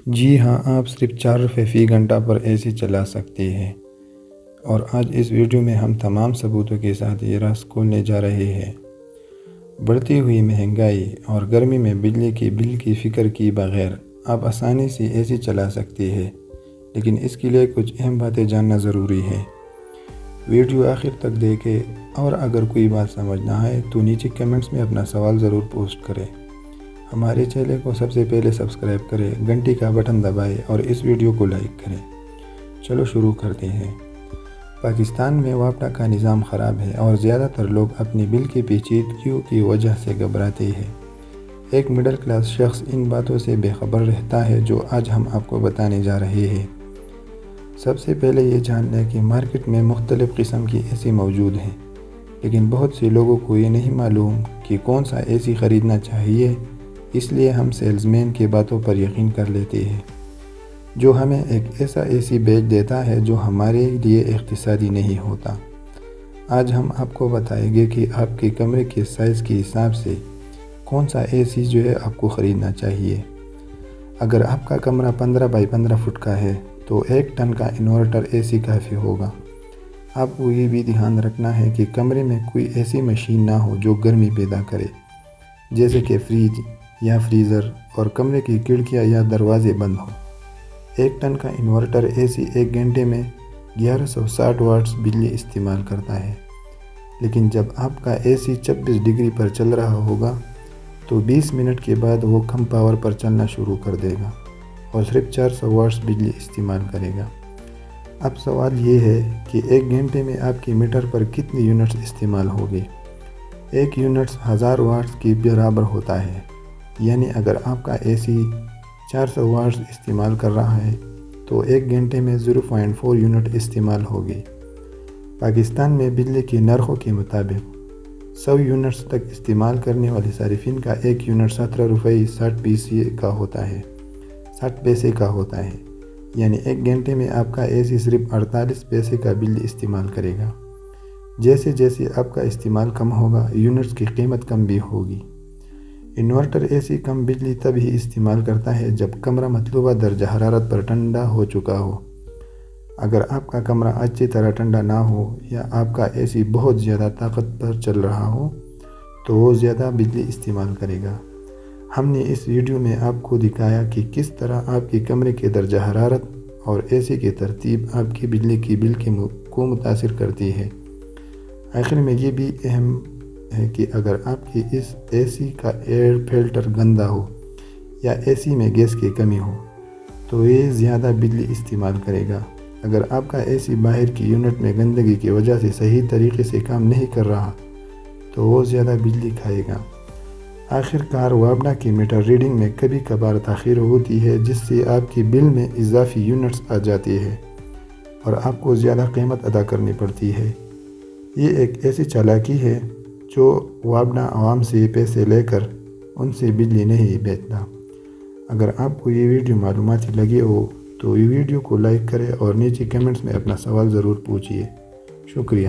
جی ہاں، آپ صرف 4 روپے فی گھنٹہ پر اے سی چلا سکتے ہیں۔ اور آج اس ویڈیو میں ہم تمام ثبوتوں کے ساتھ یہ راز کھولنے جا رہے ہیں۔ بڑھتی ہوئی مہنگائی اور گرمی میں بجلی کی بل کی فکر کی بغیر آپ آسانی سے اے سی چلا سکتے ہیں، لیکن اس کے لیے کچھ اہم باتیں جاننا ضروری ہے۔ ویڈیو آخر تک دیکھیں، اور اگر کوئی بات سمجھ نہ آئے تو نیچے کمنٹس میں اپنا سوال ضرور پوسٹ کریں۔ ہمارے چینل کو سب سے پہلے سبسکرائب کریں، گھنٹی کا بٹن دبائیں اور اس ویڈیو کو لائک کریں۔ چلو شروع کرتے ہیں۔ پاکستان میں واپڈا کا نظام خراب ہے اور زیادہ تر لوگ اپنی بل کی پیچیدگیوں کی وجہ سے گھبراتے ہیں۔ ایک مڈل کلاس شخص ان باتوں سے بے خبر رہتا ہے جو آج ہم آپ کو بتانے جا رہے ہیں۔ سب سے پہلے یہ جان لیں کہ مارکیٹ میں مختلف قسم کی اے سی موجود ہیں، لیکن بہت سے لوگوں کو یہ نہیں معلوم کہ کون سا اے سی خریدنا چاہیے، اس لیے ہم سیلز مین کی باتوں پر یقین کر لیتے ہیں، جو ہمیں ایک ایسا اے سی بیچ دیتا ہے جو ہمارے لیے اقتصادی نہیں ہوتا۔ آج ہم آپ کو بتائیں گے کہ آپ کے کمرے کے سائز کے حساب سے کون سا اے سی آپ کو خریدنا چاہیے۔ اگر آپ کا کمرہ 15 بائی 15 فٹ کا ہے تو 1 ٹن کا انورٹر اے سی کافی ہوگا۔ آپ کو یہ بھی دھیان رکھنا ہے کہ کمرے میں کوئی ایسی مشین نہ ہو جو گرمی پیدا کرے، جیسے کہ فریج یا فریزر، اور کمرے کی کھڑکیاں یا دروازے بند ہوں۔ 1 ٹن کا انورٹر اے سی 1 گھنٹے میں 1160 واٹس بجلی استعمال کرتا ہے، لیکن جب آپ کا اے سی 26 ڈگری پر چل رہا ہوگا تو 20 منٹ کے بعد وہ کم پاور پر چلنا شروع کر دے گا اور صرف 400 واٹس بجلی استعمال کرے گا۔ اب سوال یہ ہے کہ 1 گھنٹے میں آپ کے میٹر پر کتنی یونٹس استعمال ہوگی؟ 1 یونٹس 1000 واٹس کے برابر ہوتا ہے، یعنی اگر آپ کا اے سی 400 واٹس استعمال کر رہا ہے تو 1 گھنٹے میں 0.4 یونٹ استعمال ہوگی۔ پاکستان میں بجلی کے نرخوں کے مطابق 100 یونٹس تک استعمال کرنے والے صارفین کا 1 یونٹ 17 روپے 60 پیسے کا ہوتا ہے، یعنی 1 گھنٹے میں آپ کا اے سی صرف 48 پیسے کا بل استعمال کرے گا۔ جیسے جیسے آپ کا استعمال کم ہوگا، یونٹس کی قیمت کم بھی ہوگی۔ انورٹر اے سی کم بجلی تب ہی استعمال کرتا ہے جب کمرہ مطلوبہ درجہ حرارت پر ٹھنڈا ہو چکا ہو۔ اگر آپ کا کمرہ اچھی طرح ٹھنڈا نہ ہو یا آپ کا اے سی بہت زیادہ طاقت پر چل رہا ہو تو وہ زیادہ بجلی استعمال کرے گا۔ ہم نے اس ویڈیو میں آپ کو دکھایا کہ کس طرح آپ کے کمرے کے درجہ حرارت اور اے سی کی ترتیب آپ کی بجلی کی بل کو متاثر کرتی ہے۔ آخر میں یہ بھی اہم ہے کہ اگر آپ کی اس اے سی کا ایئر فلٹر گندا ہو یا اے سی میں گیس کی کمی ہو تو یہ زیادہ بجلی استعمال کرے گا۔ اگر آپ کا اے سی باہر کی یونٹ میں گندگی کی وجہ سے صحیح طریقے سے کام نہیں کر رہا تو وہ زیادہ بجلی کھائے گا۔ آخر کار واپڈا کی میٹر ریڈنگ میں کبھی کبھار تاخیر ہوتی ہے، جس سے آپ کی بل میں اضافی یونٹس آ جاتی ہے اور آپ کو زیادہ قیمت ادا کرنی پڑتی ہے۔ یہ ایک ایسی چالاکی ہے جو واپڈا عوام سے پیسے لے کر ان سے بجلی نہیں بیچتا۔ اگر آپ کو یہ ویڈیو معلوماتی لگی ہو تو یہ ویڈیو کو لائک کریں اور نیچے کمنٹس میں اپنا سوال ضرور پوچھیے۔ شکریہ۔